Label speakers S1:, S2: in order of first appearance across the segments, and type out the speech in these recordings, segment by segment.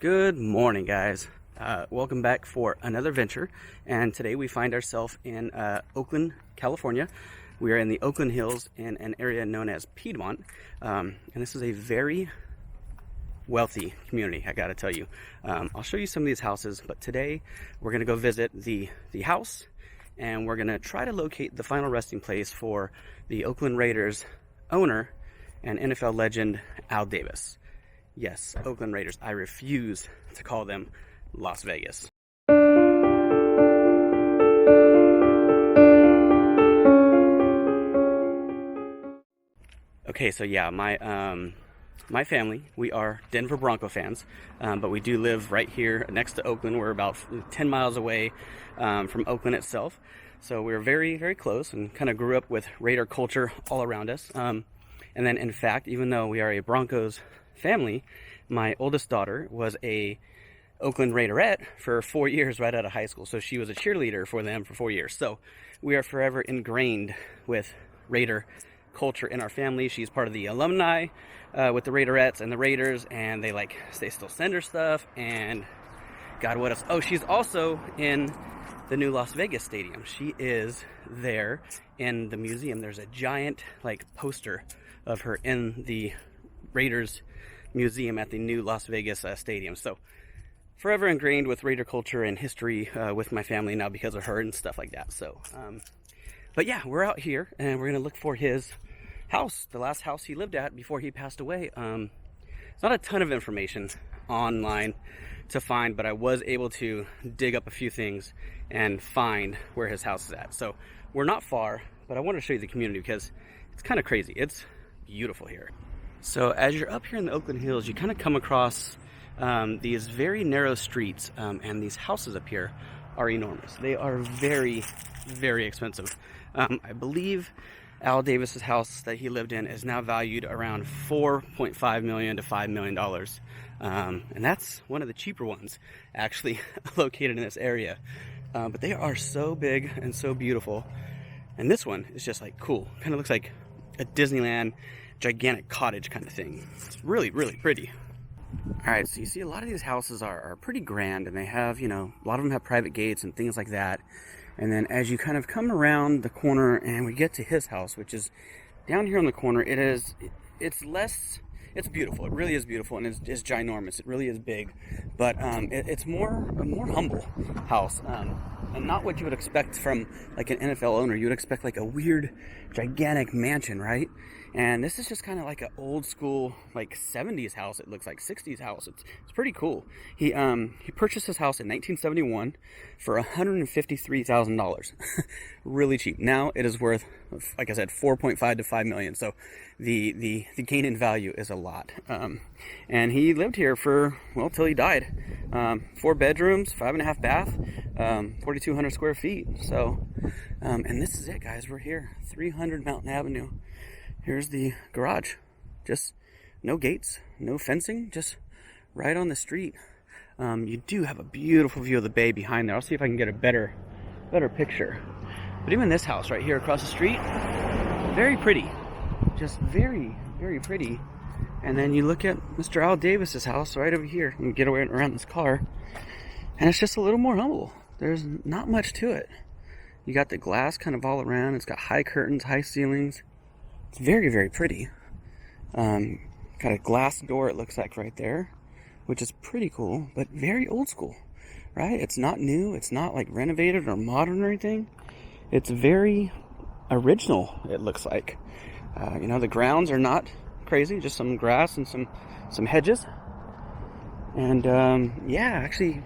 S1: Good morning, guys. Welcome back for another venture, and today we find ourselves in Oakland, California. We are in the Oakland Hills in an area known as Piedmont, and this is a very wealthy community, I gotta tell you. I'll show you some of these houses, but today we're gonna go visit the house, and we're gonna try to locate the final resting place for the Oakland Raiders owner and NFL legend Al Davis. Yes, Oakland Raiders. I refuse to call them Las Vegas. Okay, so yeah, my family, we are Denver Bronco fans, but we do live right here next to Oakland. We're about 10 miles away from Oakland itself. So we're very, very close and kind of grew up with Raider culture all around us. And then, in fact, even though we are a Broncos family, my oldest daughter was a Oakland Raiderette for 4 years right out of high school. So she was a cheerleader for them for 4 years. So we are forever ingrained with Raider culture in our family. She's part of the alumni with the Raiderettes and the Raiders, and they still send her stuff. And God, what else? Oh, she's also in the new Las Vegas stadium. She is there in the museum. There's a giant poster of her in the Raiders museum at the new Las Vegas stadium. So forever ingrained with Raider culture and history with my family now because of her and stuff like that. So but yeah, we're out here and we're gonna look for his house, the last house he lived at before he passed away. There's not a ton of information online to find, but I was able to dig up a few things and find where his house is at. So we're not far, but I want to show you the community because it's kind of crazy. It's beautiful here. So as you're up here in the Oakland Hills, you kind of come across these very narrow streets, and these houses up here are enormous. They are very, very expensive. I believe Al Davis's house that he lived in is now valued around $4.5 million to $5 million. And that's one of the cheaper ones actually located in this area. But they are so big and so beautiful. And this one is just cool. Kind of looks like a Disneyland gigantic cottage kind of thing. It's really, really pretty. All right, so you see a lot of these houses are pretty grand, and they have, a lot of them have private gates and things like that. And then as you kind of come around the corner and we get to his house, which is down here on the corner, it's beautiful. It really is beautiful, and it's ginormous. It really is big, but it's a more humble house, and not what you would expect from an NFL owner. You would expect a weird, gigantic mansion, right? And this is just kind of an old school 70s house. It looks like 60s house. It's pretty cool. He purchased his house in 1971 for $153,000. Really cheap. Now it is worth, like I said, 4.5 to 5 million. So the gain in value is a lot. And he lived here till he died. 4 bedrooms, 5.5 bath, 4,200 square feet. So and this is it, guys. We're here, 300 Mountain Avenue. Here's the garage. Just no gates, no fencing, just right on the street. You do have a beautiful view of the bay behind there. I'll see if I can get a better picture. But even this house right here across the street, very pretty. Just very, very pretty. And then you look at Mr. Al Davis's house right over here. You can get away around this car. And it's just a little more humble. There's not much to it. You got the glass kind of all around. It's got high curtains, high ceilings. It's very, very pretty. Got a glass door, it looks like, right there, which is pretty cool, but very old school, right? It's not new. It's not renovated or modern or anything. It's very original, it looks like. The grounds are not crazy, just some grass and some hedges. And actually,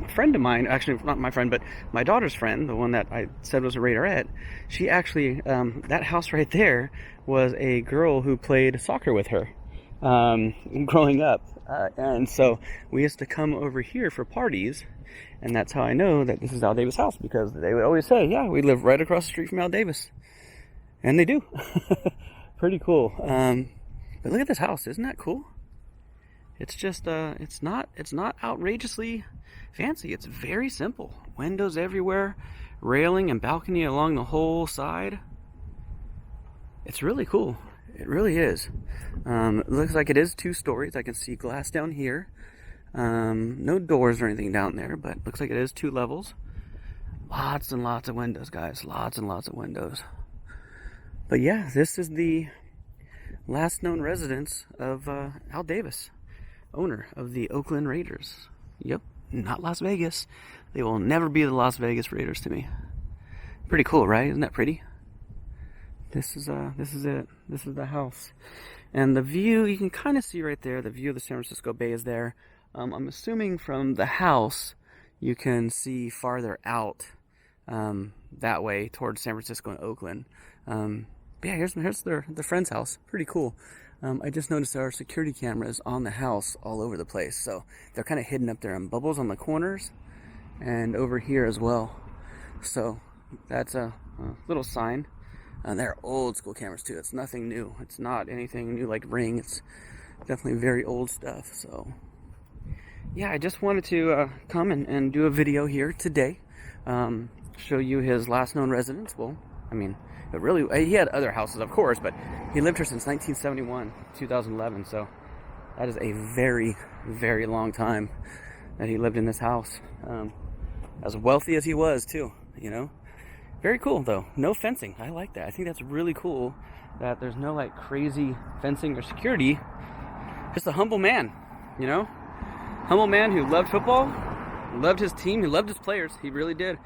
S1: a friend of mine, actually not my friend, but my daughter's friend, the one that I said was a Raiderette, she actually, that house right there was a girl who played soccer with her growing up. And so we used to come over here for parties, and that's how I know that this is Al Davis' house, because they would always say, yeah, we live right across the street from Al Davis. And they do. Pretty cool. But look at this house. Isn't that cool? It's just, it's not outrageously fancy. It's very simple. Windows everywhere, railing and balcony along the whole side. It's really cool. It really is. It looks like it is 2 stories. I can see glass down here. No doors or anything down there, but looks like it is 2 levels. Lots and lots of windows, guys. Lots and lots of windows. But yeah, this is the last known residence of Al Davis, owner of the Oakland Raiders. Yep, not Las Vegas. They will never be the Las Vegas Raiders to me. Pretty cool, right? Isn't that pretty? This is it. This is the house. And the view, you can kind of see right there, the view of the San Francisco Bay is there. I'm assuming from the house, you can see farther out that way towards San Francisco and Oakland. Yeah, here's their friend's house. Pretty cool. I just noticed there are security cameras on the house all over the place. So they're kind of hidden up there in bubbles on the corners and over here as well. So that's a little sign. They're old school cameras too. It's nothing new. It's not anything new like Ring. It's definitely very old stuff. So yeah, I just wanted to come and do a video here today. Show you his last known residence. Well, I mean, it really, he had other houses, of course, but he lived here since 1971, 2011. So that is a very, very long time that he lived in this house. As wealthy as he was too, you know. Very cool though. No fencing. I like that. I think that's really cool that there's no like crazy fencing or security. Just a humble man, you know. Humble man who loved football, loved his team, he loved his players. He really did.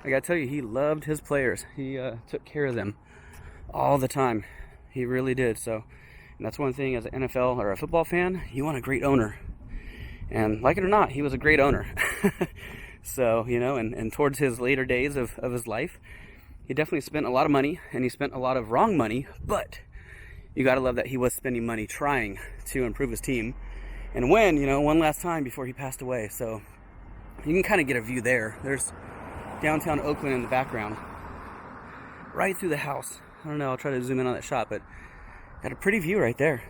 S1: I gotta tell you, he loved his players. He took care of them all the time. He really did. So, and that's one thing as an NFL or a football fan, you want a great owner. And like it or not, he was a great owner. So, you know, and towards his later days of his life, he definitely spent a lot of money, and he spent a lot of wrong money, but you gotta love that he was spending money trying to improve his team and win, you know, one last time before he passed away. So you can kind of get a view there. There's downtown Oakland in the background, right through the house. I don't know, I'll try to zoom in on that shot, but got a pretty view right there.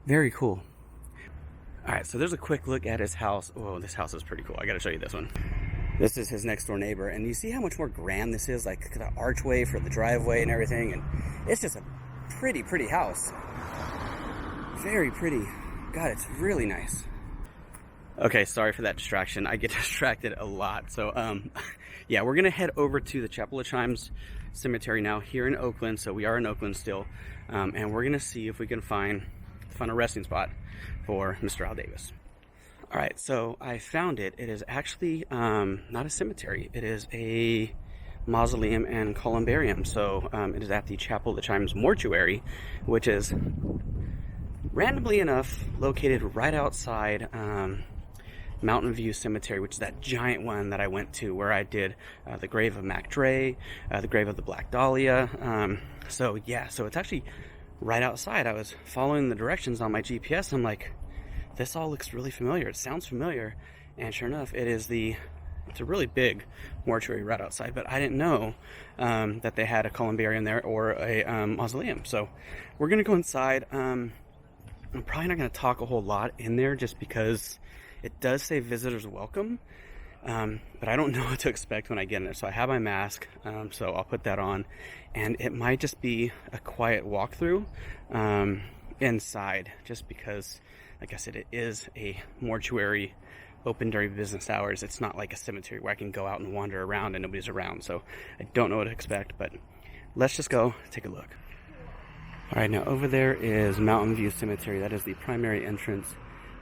S1: Very cool. All right, so there's a quick look at his house. Oh, this house is pretty cool. I gotta show you this one. This is his next door neighbor, and you see how much more grand this is, like the archway for the driveway and everything, and it's just a pretty house. Very pretty. God, it's really nice. Okay, sorry for that distraction. I get distracted a lot. So, yeah, we're going to head over to the Chapel of Chimes Cemetery now here in Oakland. So we are in Oakland still. And we're going to see if we can find a resting spot for Mr. Al Davis. All right, so I found it. It is actually not a cemetery. It is a mausoleum and columbarium. So it is at the Chapel of the Chimes mortuary, which is randomly enough located right outside Mountain View Cemetery, which is that giant one that I went to where I did the grave of Mac Dre, the grave of the Black Dahlia. So yeah, so it's actually right outside. I was following the directions on my GPS. I'm like, this all looks really familiar. It sounds familiar. And sure enough, it's a really big mortuary right outside, but I didn't know that they had a columbarium there or a mausoleum. So we're going to go inside. I'm probably not going to talk a whole lot in there just because it does say visitors welcome, but I don't know what to expect when I get in there. So I have my mask, so I'll put that on, and it might just be a quiet walkthrough inside, just because, like I said, it is a mortuary open during business hours. It's not like a cemetery where I can go out and wander around and nobody's around, so I don't know what to expect, but let's just go take a look. All right, now over there is Mountain View Cemetery. That is the primary entrance.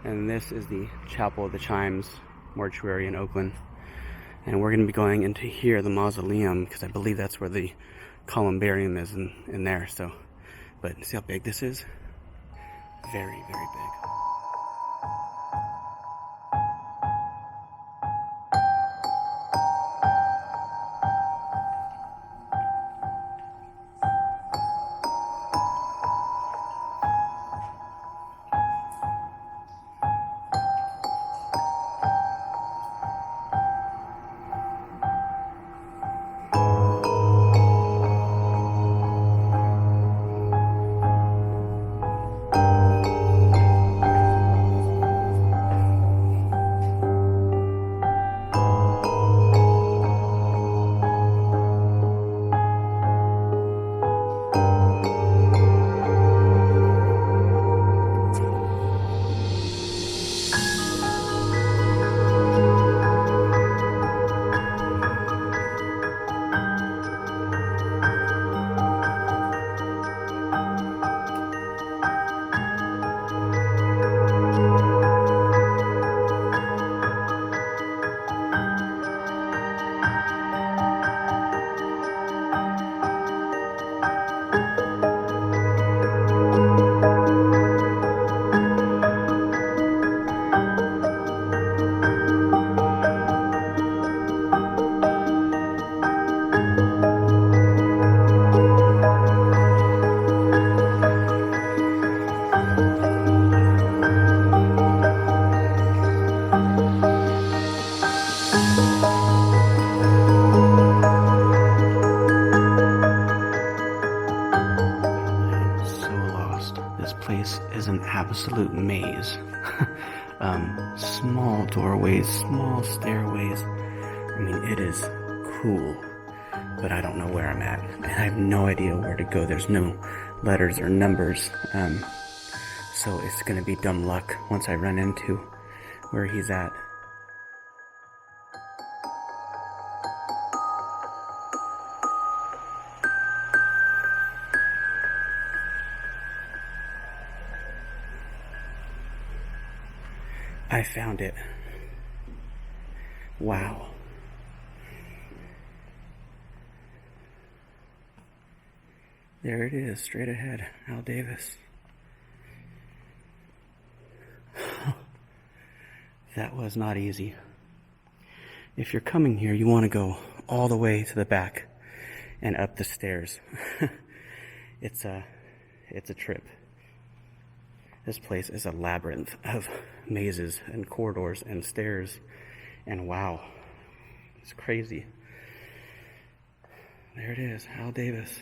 S1: And this is the Chapel of the Chimes mortuary in Oakland. And we're going to be going into here, the mausoleum, because I believe that's where the columbarium is in there. So, but see how big this is? Very, very big. absolute maze. Small doorways, small stairways. I mean, it is cool, but I don't know where I'm at, and I have no idea where to go. There's no letters or numbers, so it's gonna be dumb luck once I run into where he's at. I found it. Wow. There it is, straight ahead, Al Davis. That was not easy. If you're coming here, you want to go all the way to the back and up the stairs. It's a trip. This place is a labyrinth of mazes and corridors and stairs, and wow, it's crazy. There it is, Al Davis.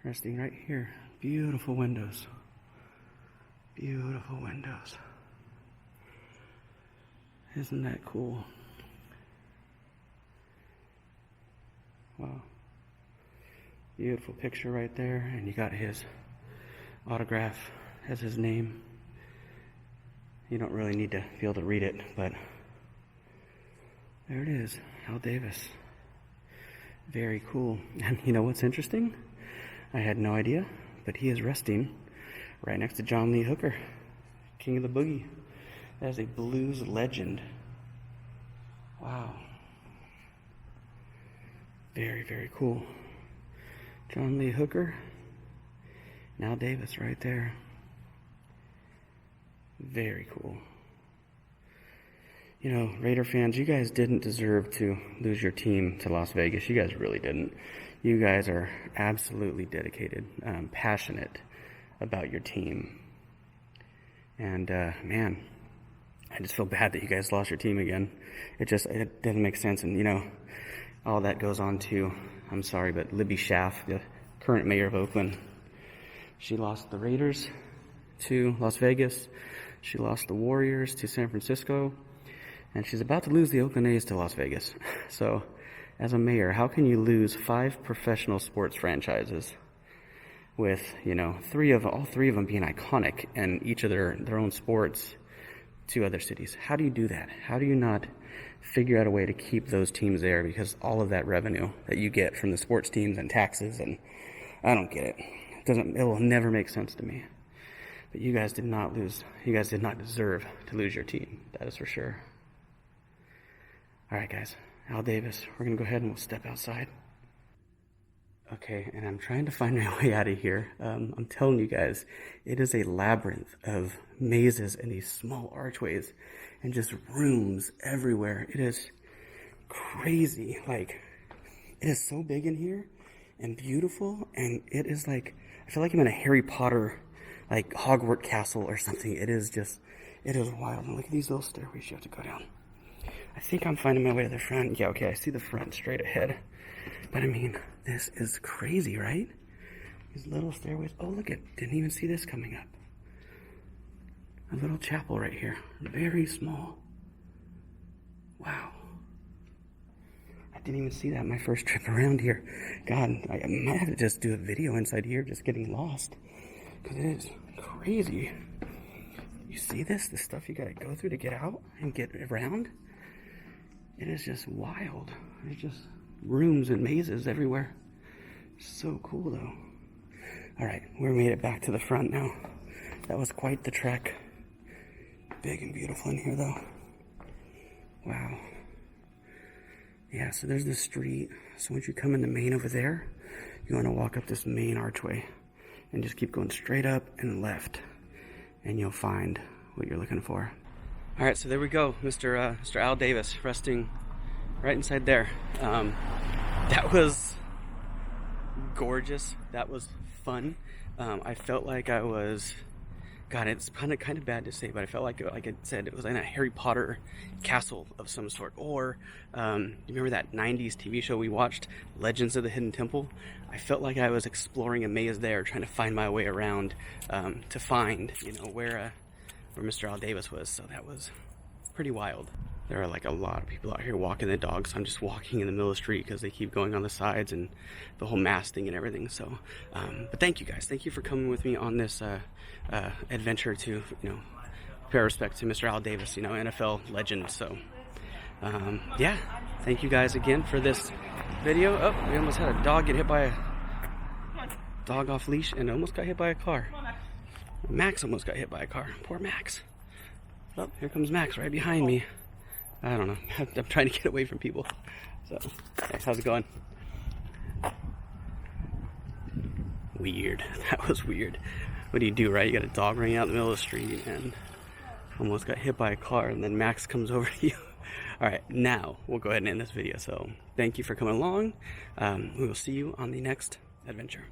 S1: Resting right here. Beautiful windows. Beautiful windows. Isn't that cool? Wow. Beautiful picture right there, and you got his autograph as his name. You don't really need to be able to read it, but there it is, Al Davis. Very cool. And you know what's interesting? I had no idea, but he is resting right next to John Lee Hooker, King of the Boogie. That is a blues legend. Wow. Very, very cool. John Lee Hooker. Al Davis right there. Very cool. You know, Raider fans, you guys didn't deserve to lose your team to Las Vegas. You guys really didn't. You guys are absolutely dedicated, passionate about your team. And, man, I just feel bad that you guys lost your team again. It doesn't make sense. And, you know, all that goes on to, I'm sorry, but Libby Schaff, the current mayor of Oakland, she lost the Raiders to Las Vegas. She lost the Warriors to San Francisco. And she's about to lose the Oakland A's to Las Vegas. So, as a mayor, how can you lose 5 professional sports franchises with, you know, all three of them being iconic and each of their own sports to other cities? How do you do that? How do you not figure out a way to keep those teams there? Because all of that revenue that you get from the sports teams and taxes, and I don't get it. It will never make sense to me. But you guys did not lose. You guys did not deserve to lose your team. That is for sure. All right, guys. Al Davis. We're going to go ahead and we'll step outside. Okay, and I'm trying to find my way out of here. I'm telling you guys, it is a labyrinth of mazes and these small archways and just rooms everywhere. It is crazy. Like, it is so big in here and beautiful, and it is like, I feel like I'm in a Harry Potter, like, Hogwarts castle or something. It is wild. And look at these little stairways you have to go down. I think I'm finding my way to the front. Yeah, okay, I see the front straight ahead. But I mean, this is crazy, right? These little stairways. Oh, look at, didn't even see this coming up. A little chapel right here. Very small. Wow. I didn't even see that my first trip around here. God, I might have to just do a video inside here, just getting lost. Because it is crazy. You see this? The stuff you gotta go through to get out and get around? It is just wild. There's just rooms and mazes everywhere. So cool, though. All right, we made it back to the front now. That was quite the trek. Big and beautiful in here, though. Wow. Yeah, so there's the street. So once you come in the main over there, you want to walk up this main archway and just keep going straight up and left, and you'll find what you're looking for. All right, so there we go, Mr. Al Davis, resting right inside there. That was gorgeous. That was fun. I felt like I was God, it's kind of bad to say, but I felt like I said, it was in a Harry Potter castle of some sort. Or you remember that 90s TV show we watched, Legends of the Hidden Temple? I felt like I was exploring a maze there, trying to find my way around to find, you know, where Mr. Al Davis was. So that was pretty wild. There are like a lot of people out here walking the dogs. I'm just walking in the middle of the street because they keep going on the sides and the whole mask thing and everything. So, but thank you guys. Thank you for coming with me on this adventure to, you know, pay respect to Mr. Al Davis, you know, NFL legend. So, yeah, thank you guys again for this video. Oh, we almost had a dog get hit by a dog off leash and almost got hit by a car. Max almost got hit by a car. Poor Max. Oh, here comes Max right behind me. I don't know. I'm trying to get away from people. So, hey, how's it going? Weird. That was weird. What do you do, right? You got a dog running out in the middle of the street and almost got hit by a car, and then Max comes over to you. All right, now we'll go ahead and end this video. So, thank you for coming along. We will see you on the next adventure.